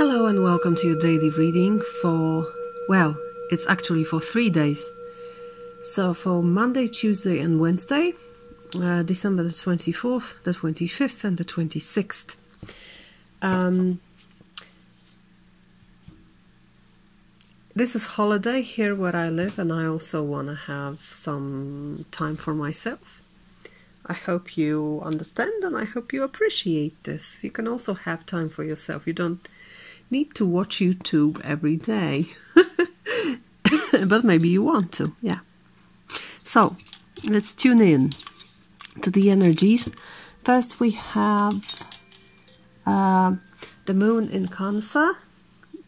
Hello and welcome to your daily reading for, well, it's actually for 3 days. So for Monday, Tuesday and Wednesday, December the 24th, the 25th and the 26th. This is holiday here where I live, and I also want to have some time for myself. I hope you understand and I hope you appreciate this. You can also have time for yourself. You don't need to watch YouTube every day, but maybe you want to, yeah. So let's tune in to the energies. First we have the moon in Cancer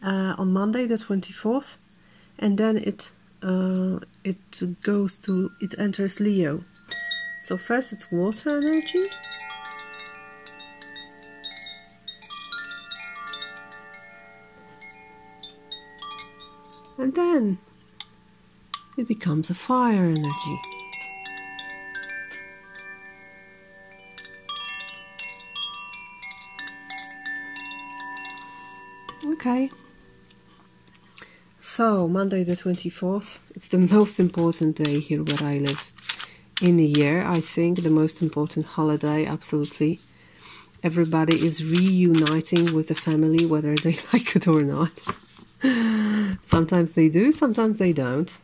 on Monday the 24th, and then it enters Leo. So first it's water energy, and then it becomes a fire energy. Okay, so Monday the 24th, it's the most important day here where I live in the year. I think the most important holiday, absolutely. Everybody is reuniting with the family, whether they like it or not. Sometimes they do, sometimes they don't.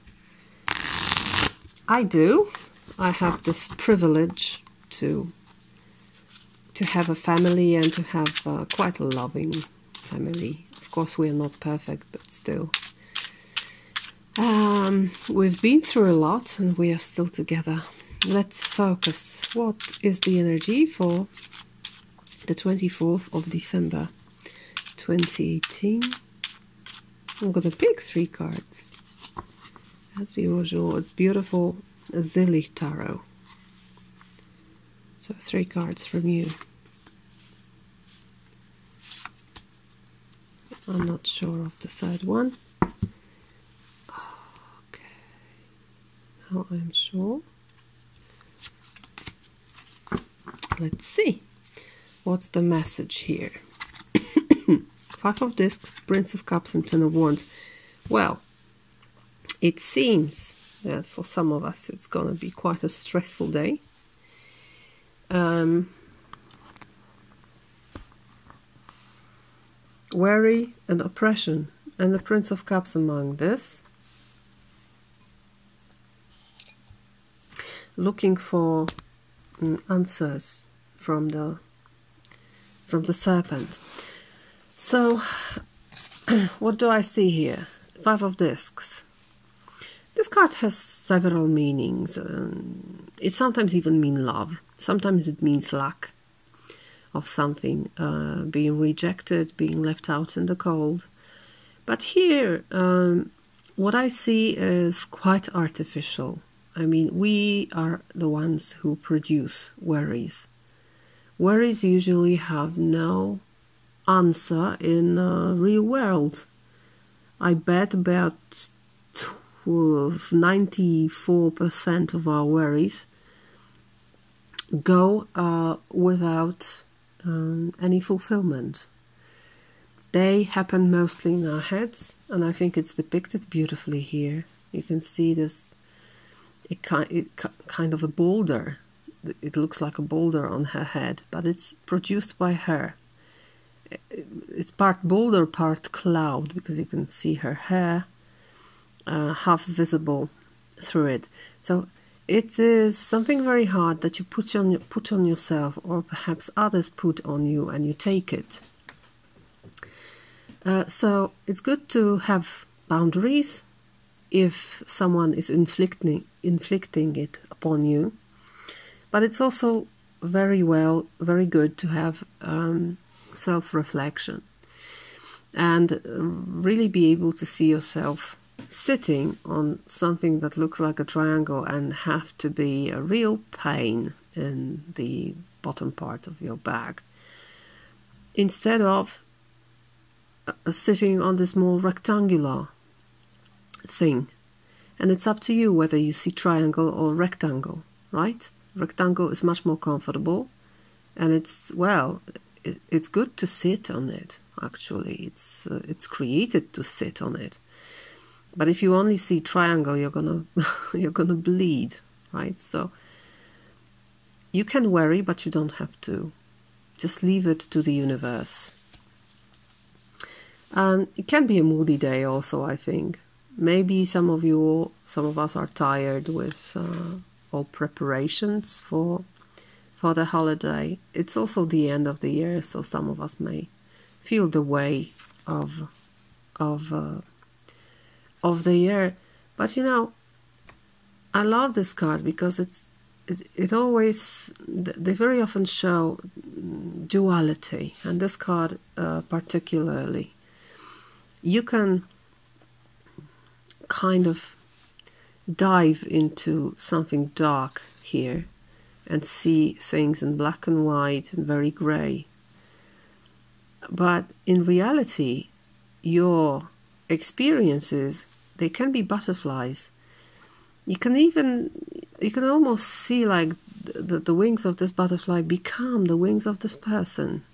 I do. I have this privilege to have a family and to have quite a loving family. Of course, we are not perfect, but still. We've been through a lot and we are still together. Let's focus. What is the energy for the 24th of December 2018? I'm going to pick 3 cards. As usual, it's beautiful Zillich Tarot. So 3 cards from you. I'm not sure of the 3rd one. Okay. Now I'm sure. Let's see. What's the message here? 5 of Discs, Prince of Cups and 10 of Wands. Well, it seems that for some of us it's going to be quite a stressful day. Worry and oppression, and the Prince of Cups among this. Looking for answers from the serpent. So what do I see here? 5 of Discs. This card has several meanings. It sometimes even means love. Sometimes it means lack of something, being rejected, being left out in the cold. But here, what I see is quite artificial. I mean, we are the ones who produce worries. Worries usually have no answer in the real world. I bet about 94% of our worries go without any fulfillment. They happen mostly in our heads, and I think it's depicted beautifully here. You can see this, it kind of a boulder. It looks like a boulder on her head, but it's produced by her. It's part boulder, part cloud, because you can see her hair half visible through it. So it is something very hard that you put on yourself, or perhaps others put on you, and you take it. So it's good to have boundaries if someone is inflicting it upon you. But it's also very good to have self-reflection and really be able to see yourself sitting on something that looks like a triangle and have to be a real pain in the bottom part of your back, instead of sitting on this more rectangular thing. And it's up to you whether you see triangle or rectangle, right? Rectangle is much more comfortable, and it's, well, it's good to sit on it. Actually, it's created to sit on it. But if you only see triangle, you're gonna you're gonna bleed, right? So you can worry, but you don't have to. Just leave it to the universe. It can be a moody day also, I think. Maybe some of us are tired with all preparations for the holiday. It's also the end of the year, so some of us may feel the way of the year. But you know, I love this card because it always, they very often show duality, and this card particularly. You can kind of dive into something dark here and see things in black and white and very grey. But in reality, your experiences, they can be butterflies. You can almost see like the wings of this butterfly become the wings of this person,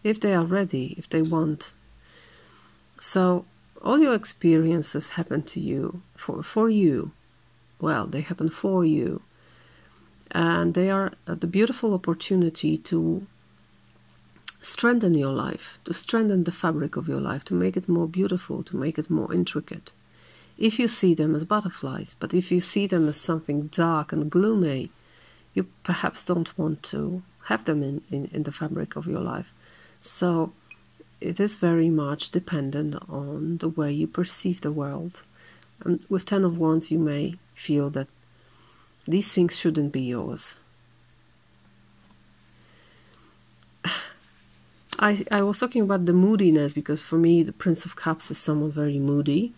if they are ready, if they want. So all your experiences happen to you, for you. Well, they happen for you. And they are the beautiful opportunity to strengthen your life, to strengthen the fabric of your life, to make it more beautiful, to make it more intricate. If you see them as butterflies, but if you see them as something dark and gloomy, you perhaps don't want to have them in the fabric of your life. So it is very much dependent on the way you perceive the world. And with 10 of Wands, you may feel that these things shouldn't be yours. I was talking about the moodiness because for me the Prince of Cups is someone very moody,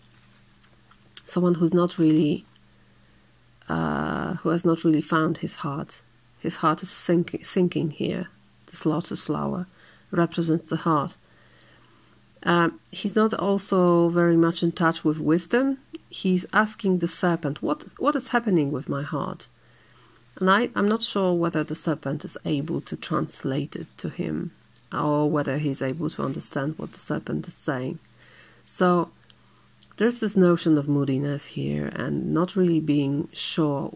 someone who's not really, who has not really found his heart. His heart is sinking here. This lotus flower represents the heart. He's not also very much in touch with wisdom. He's asking the serpent, what is happening with my heart? And I'm not sure whether the serpent is able to translate it to him, or whether he's able to understand what the serpent is saying. So there's this notion of moodiness here and not really being sure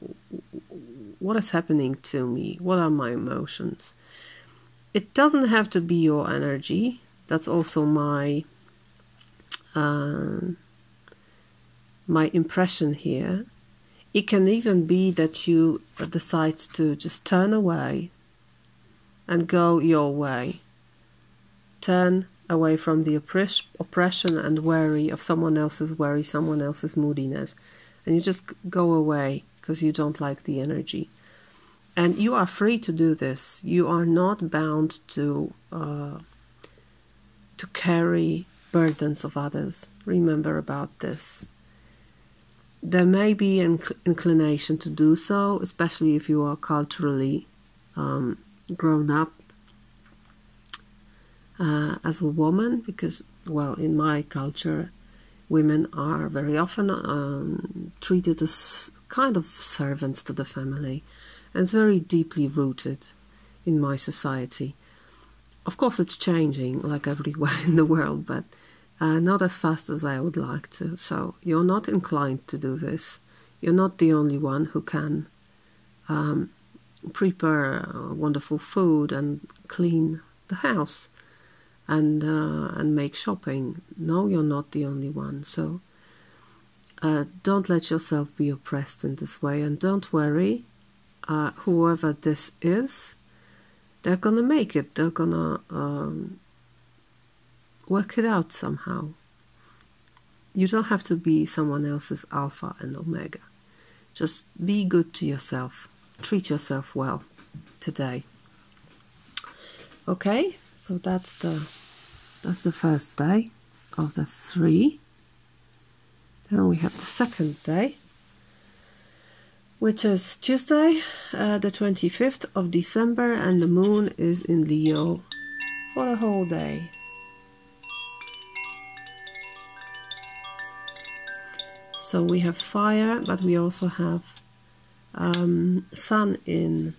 what is happening to me, what are my emotions. It doesn't have to be your energy. That's also my my impression here. It can even be that you decide to just turn away and go your way. Turn away from the oppression and worry of someone else's worry, someone else's moodiness. And you just go away because you don't like the energy. And you are free to do this. You are not bound to carry burdens of others. Remember about this. There may be an inclination to do so, especially if you are culturally grown up as a woman, because, well, in my culture, women are very often treated as kind of servants to the family, and it's very deeply rooted in my society. Of course, it's changing like everywhere in the world, but not as fast as I would like to. So you're not inclined to do this. You're not the only one who can prepare wonderful food and clean the house and make shopping. No, you're not the only one. So don't let yourself be oppressed in this way, and don't worry. Whoever this is, they're gonna make it. They're gonna work it out somehow. You don't have to be someone else's alpha and omega. Just be good to yourself. Treat yourself well today. Okay, so that's the first day of the 3. Then we have the second day, which is Tuesday, the 25th of December, and the moon is in Leo for the whole day. So we have fire, but we also have sun in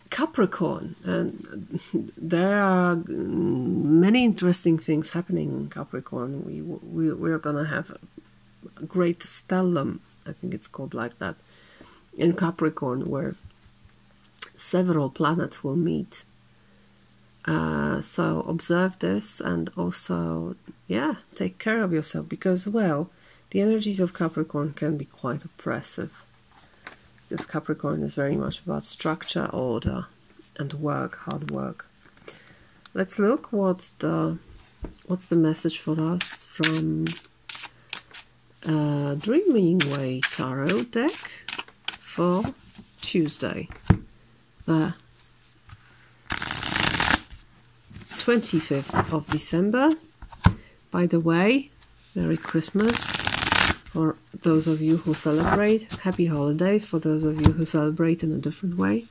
Capricorn, and there are many interesting things happening in Capricorn. We're gonna have a great stellium, I think it's called like that, in Capricorn, where several planets will meet. So observe this, and also, yeah, take care of yourself, because, well, the energies of Capricorn can be quite oppressive. Because Capricorn is very much about structure, order, and work, hard work. Let's look what's the message for us from Dreaming Way Tarot deck for Tuesday, the 25th of December. By the way, Merry Christmas for those of you who celebrate. Happy holidays for those of you who celebrate in a different way.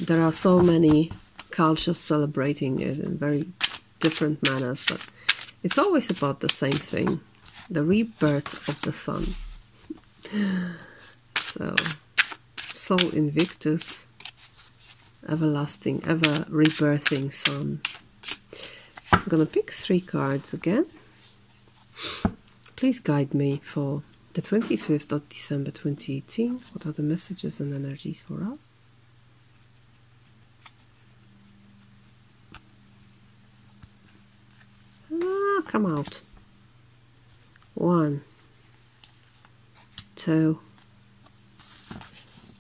There are so many cultures celebrating it in very different manners, but it's always about the same thing, the rebirth of the sun. So, Sol Invictus, everlasting, ever rebirthing sun. I'm gonna pick 3 cards again. Please guide me for the 25th of December 2018. What are the messages and energies for us? Come out. 1, 2,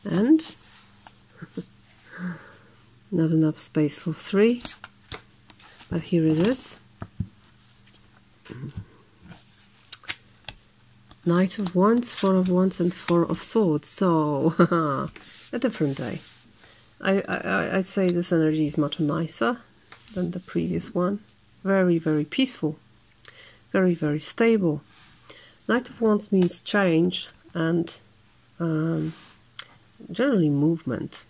and not enough space for 3, but here it is. Knight of Wands, 4 of Wands, and 4 of Swords. So a different day. I'd say this energy is much nicer than the previous one. Very, very peaceful. Very, very stable. Knight of Wands means change and generally movement.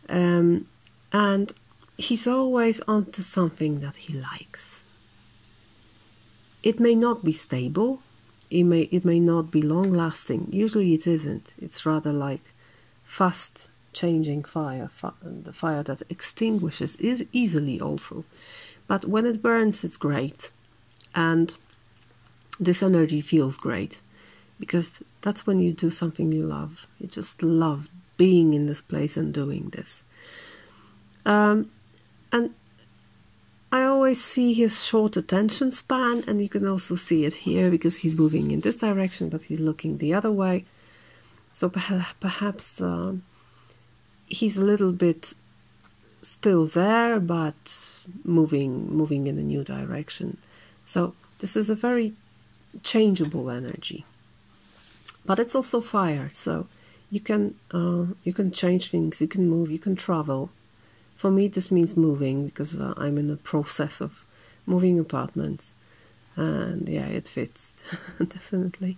And he's always onto something that he likes. It may not be stable. It may not be long-lasting. Usually it isn't. It's rather like fast changing fire, the fire that extinguishes is easily also. But when it burns, it's great. And this energy feels great, because that's when you do something you love. You just love being in this place and doing this. And I always see his short attention span, and you can also see it here, because he's moving in this direction, but he's looking the other way. So perhaps he's a little bit still there, but moving in a new direction. So this is a very changeable energy, but it's also fire. So you can change things, you can move, you can travel. For me, this means moving, because I'm in the process of moving apartments, and yeah, it fits definitely.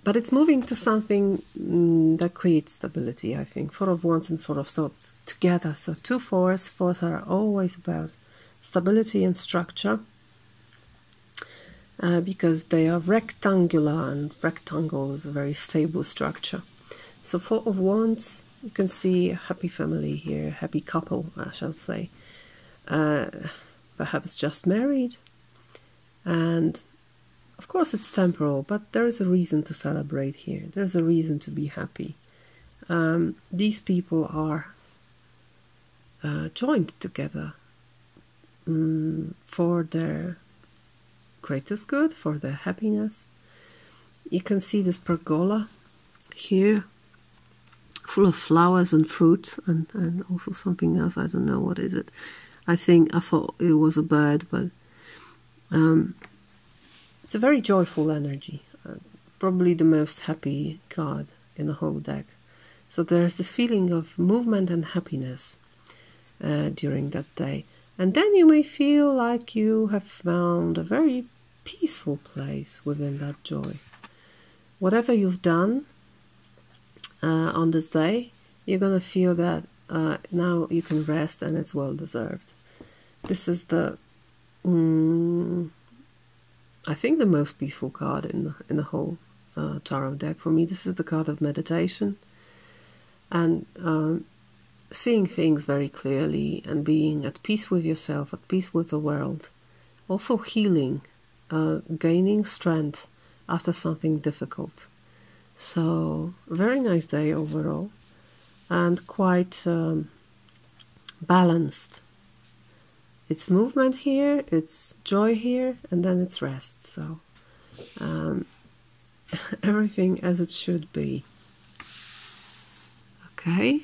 But it's moving to something that creates stability, I think. 4 of Wands and 4 of Swords together. So 2 fours. Fours are always about stability and structure, because they are rectangular, and rectangle is a very stable structure. So 4 of Wands, you can see a happy family here, happy couple, I shall say. Perhaps just married. And of course it's temporal, but there is a reason to celebrate here. There's a reason to be happy. These people are joined together for their greatest good, for their happiness. You can see this pergola here, full of flowers and fruit, and also something else. I don't know what is it. I thought it was a bird, but it's a very joyful energy. Probably the most happy card in the whole deck. So there's this feeling of movement and happiness during that day. And then you may feel like you have found a very peaceful place within that joy. Whatever you've done on this day, you're going to feel that now you can rest, and it's well deserved. This is the, I think, the most peaceful card in the whole tarot deck. For me, this is the card of meditation and seeing things very clearly and being at peace with yourself, at peace with the world. Also healing, gaining strength after something difficult. So, very nice day overall and quite balanced. It's movement here, it's joy here, and then it's rest. So, everything as it should be. Okay.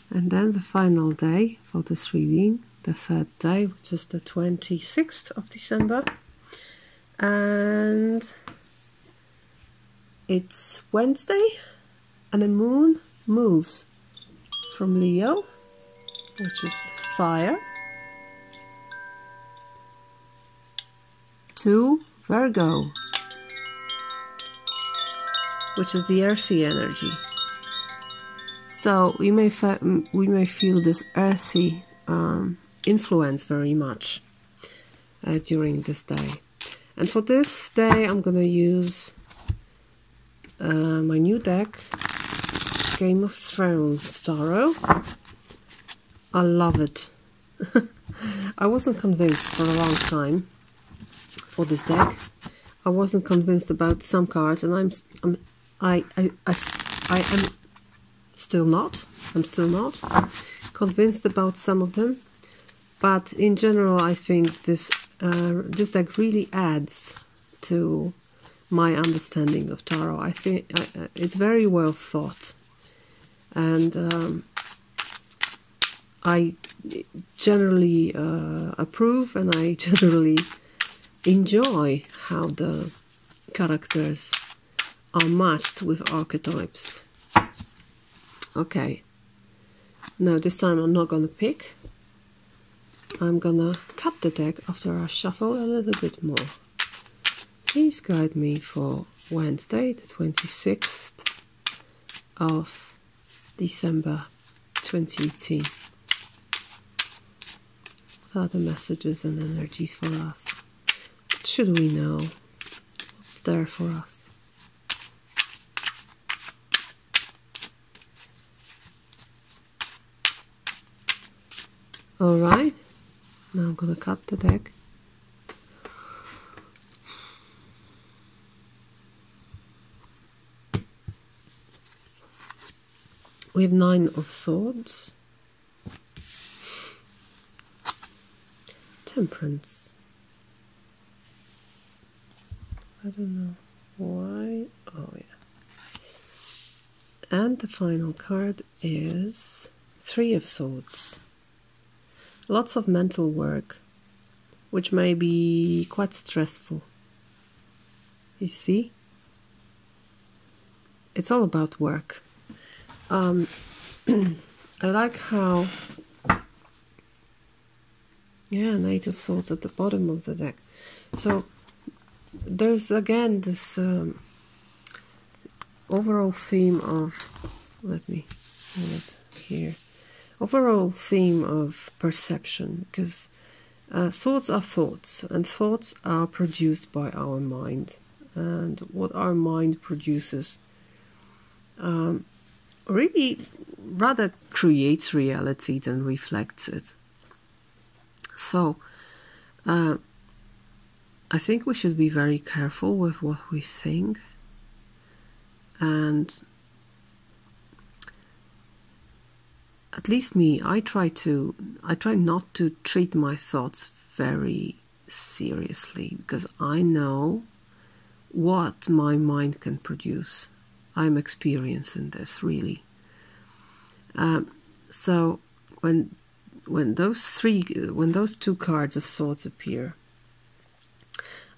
And then the final day for this reading, the third day, which is the 26th of December. And it's Wednesday, and the moon moves from Leo, which is fire, to Virgo, which is the earthy energy. So we may feel this earthy influence very much during this day. And for this day, I'm gonna use my new deck, Game of Thrones Tarot. I love it. I wasn't convinced for a long time for this deck. I wasn't convinced about some cards, and I am still not. I'm still not convinced about some of them. But in general, I think this deck really adds to my understanding of tarot. I think it's very well thought, and I generally approve, and I generally enjoy how the characters are matched with archetypes. Okay, now this time I'm not gonna pick. I'm gonna cut the deck after I shuffle a little bit more. Please guide me for Wednesday, the 26th of December 2018. What are the messages and energies for us? What should we know? What's there for us? Alright, now I'm gonna cut the deck. We have 9 of Swords, Temperance. I don't know why. Oh yeah. And the final card is 3 of Swords. Lots of mental work, which may be quite stressful. You see? It's all about work. I like how, yeah, 8 of Swords at the bottom of the deck. So there's again this overall theme of, let me hold it here, overall theme of perception, because swords are thoughts, and thoughts are produced by our mind, and what our mind produces really rather creates reality than reflects it. So I think we should be very careful with what we think, and at least me, I try not to treat my thoughts very seriously, because I know what my mind can produce. I'm experienced in this, really. So when those 2 cards of Swords appear,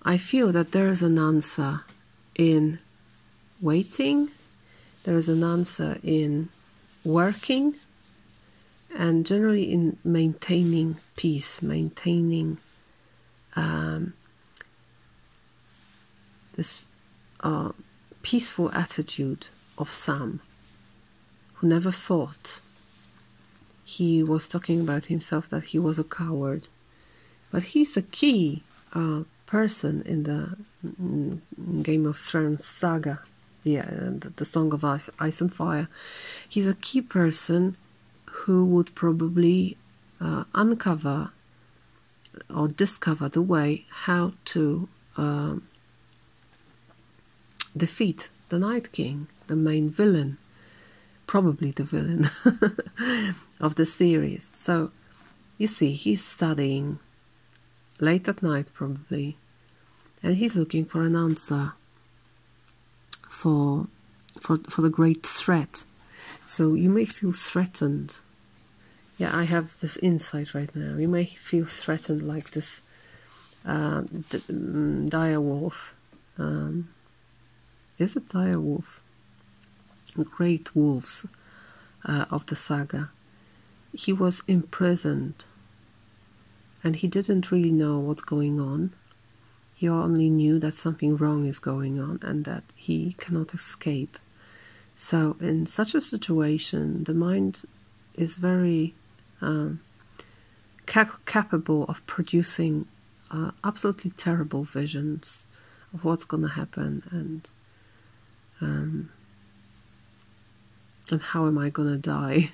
I feel that there is an answer in waiting, there is an answer in working, and generally in maintaining peace, maintaining this peaceful attitude of Sam, who never fought. He was talking about himself that he was a coward, but he's the key person in the Game of Thrones saga, the Song of Ice and Fire. He's a key person who would probably uncover or discover the way how to defeat the Night King, the main villain, probably the villain of the series. So you see, he's studying late at night probably, and he's looking for an answer for the great threat. So you may feel threatened. Yeah, I have this insight right now. You may feel threatened like this dire wolf. Is it dire wolf? Great wolves of the saga. He was imprisoned, and he didn't really know what's going on. He only knew that something wrong is going on and that he cannot escape. So in such a situation, the mind is very capable of producing absolutely terrible visions of what's going to happen and how am I going to die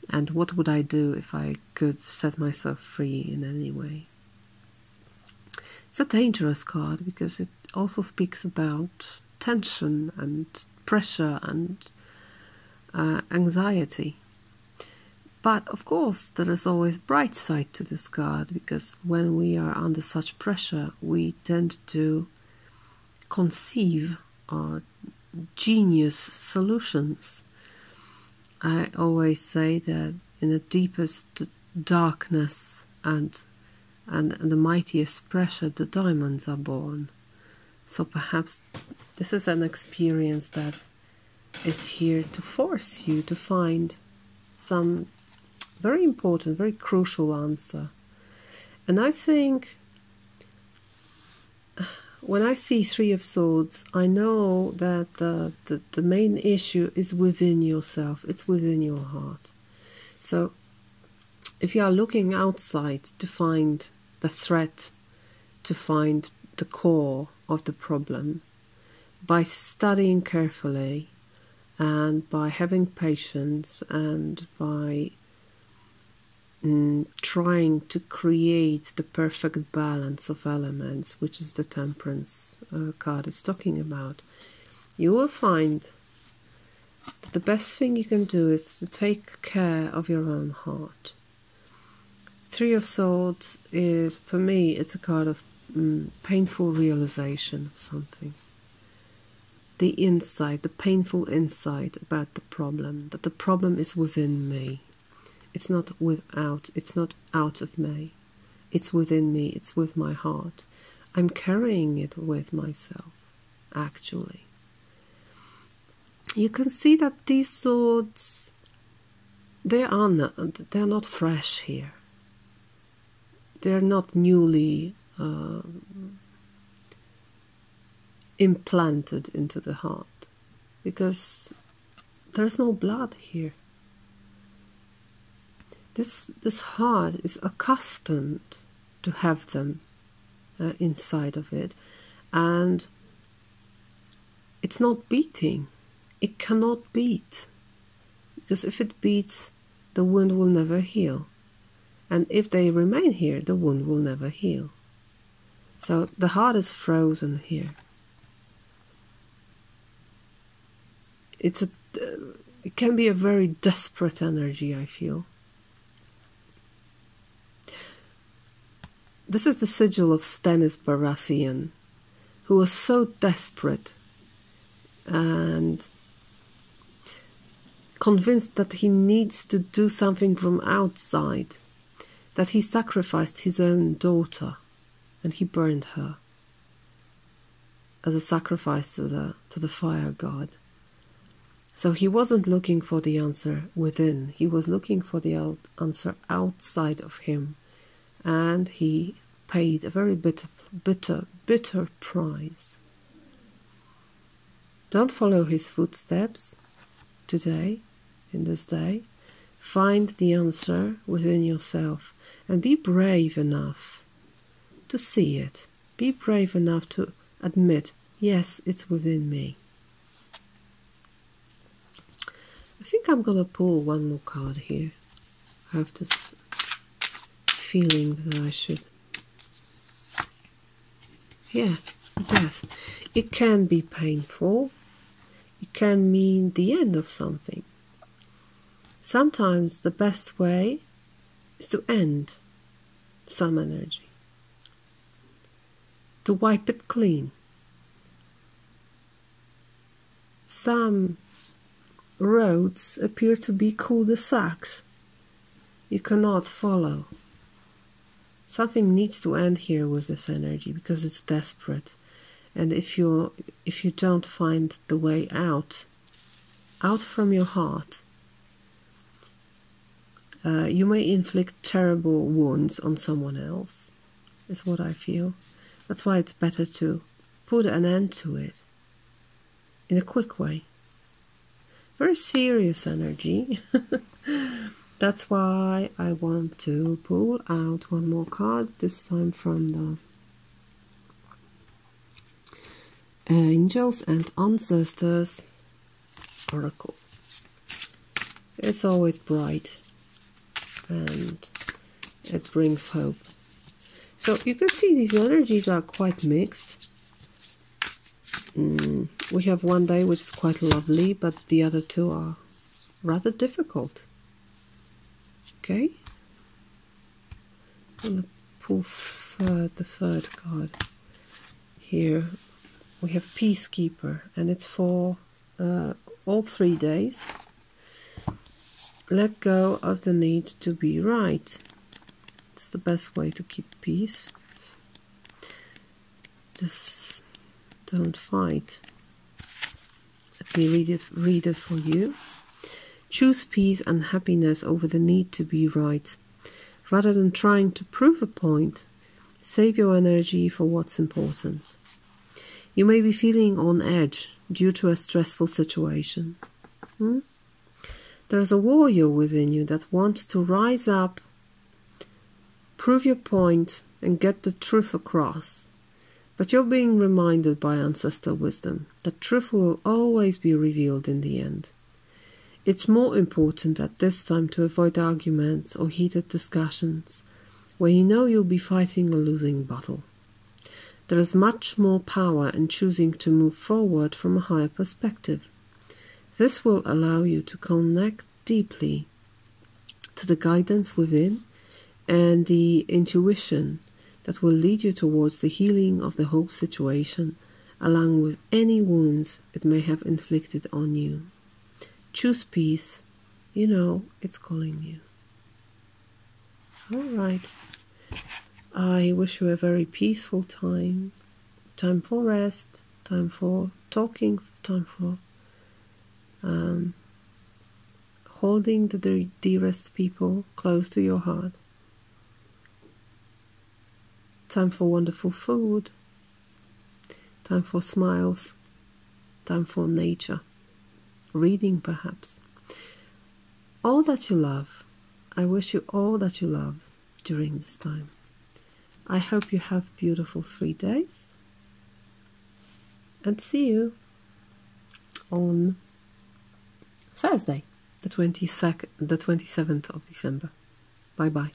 and what would I do if I could set myself free in any way. It's a dangerous card because it also speaks about tension and pressure and anxiety. But of course there is always bright side to this card, because when we are under such pressure we tend to conceive genius solutions. I always say that in the deepest darkness and the mightiest pressure the diamonds are born. So perhaps this is an experience that is here to force you to find some very important, very crucial answer. And I think when I see Three of Swords, I know that the main issue is within yourself. It's within your heart. So if you are looking outside to find the threat, to find the core of the problem, by studying carefully and by having patience and by trying to create the perfect balance of elements, which is the Temperance card is talking about, you will find that the best thing you can do is to take care of your own heart. Three of Swords is, for me, it's a card of painful realization of something. The insight, the painful insight about the problem, that the problem is within me. It's not it's not out of me. It's within me, it's with my heart. I'm carrying it with myself, actually. You can see that these swords, they're not fresh here. They're not newly implanted into the heart, because there's no blood here. This heart is accustomed to have them inside of it, and it's not beating. It cannot beat, because if it beats, the wound will never heal, and if they remain here, the wound will never heal. So the heart is frozen here. It can be a very desperate energy, I feel. This is the sigil of Stannis Baratheon, who was so desperate and convinced that he needs to do something from outside, that he sacrificed his own daughter and he burned her as a sacrifice to the fire god. So he wasn't looking for the answer within, he was looking for the answer outside of him. And he paid a very bitter price. Don't follow his footsteps today, in this day. Find the answer within yourself and be brave enough to see it. Be brave enough to admit, yes, it's within me. I think I'm gonna pull one more card here. I have this feeling that I should. Yeah, death. It can be painful. It can mean the end of something. Sometimes the best way is to end some energy, to wipe it clean. Some roads appear to be cul-de-sacs you cannot follow. Something needs to end here with this energy because it's desperate. And if you don't find the way out from your heart, you may inflict terrible wounds on someone else, is what I feel. That's why it's better to put an end to it in a quick way. Very serious energy. That's why I want to pull out one more card, this time from the Angels and Ancestors Oracle. It's always bright and it brings hope. So you can see these energies are quite mixed. We have one day which is quite lovely, but the other two are rather difficult. Okay, I'm going to pull the third card. Here we have Peacekeeper, and it's for all 3 days. Let go of the need to be right. It's the best way to keep peace. Just don't fight. Let me read it for you. Choose peace and happiness over the need to be right. Rather than trying to prove a point, save your energy for what's important. You may be feeling on edge due to a stressful situation. There's a warrior within you that wants to rise up, prove your point, and get the truth across. But you're being reminded by ancestor wisdom that truth will always be revealed in the end. It's more important at this time to avoid arguments or heated discussions where you know you'll be fighting a losing battle. There is much more power in choosing to move forward from a higher perspective. This will allow you to connect deeply to the guidance within and the intuition that will lead you towards the healing of the whole situation, along with any wounds it may have inflicted on you. Choose peace. You know it's calling you. Alright. I wish you a very peaceful time. Time for rest. Time for talking. Time for holding the dearest people close to your heart. Time for wonderful food. Time for smiles. Time for nature. Reading, perhaps. All that you love. I wish you all that you love during this time. I hope you have beautiful 3 days. And see you on Thursday, the 27th of December. Bye-bye.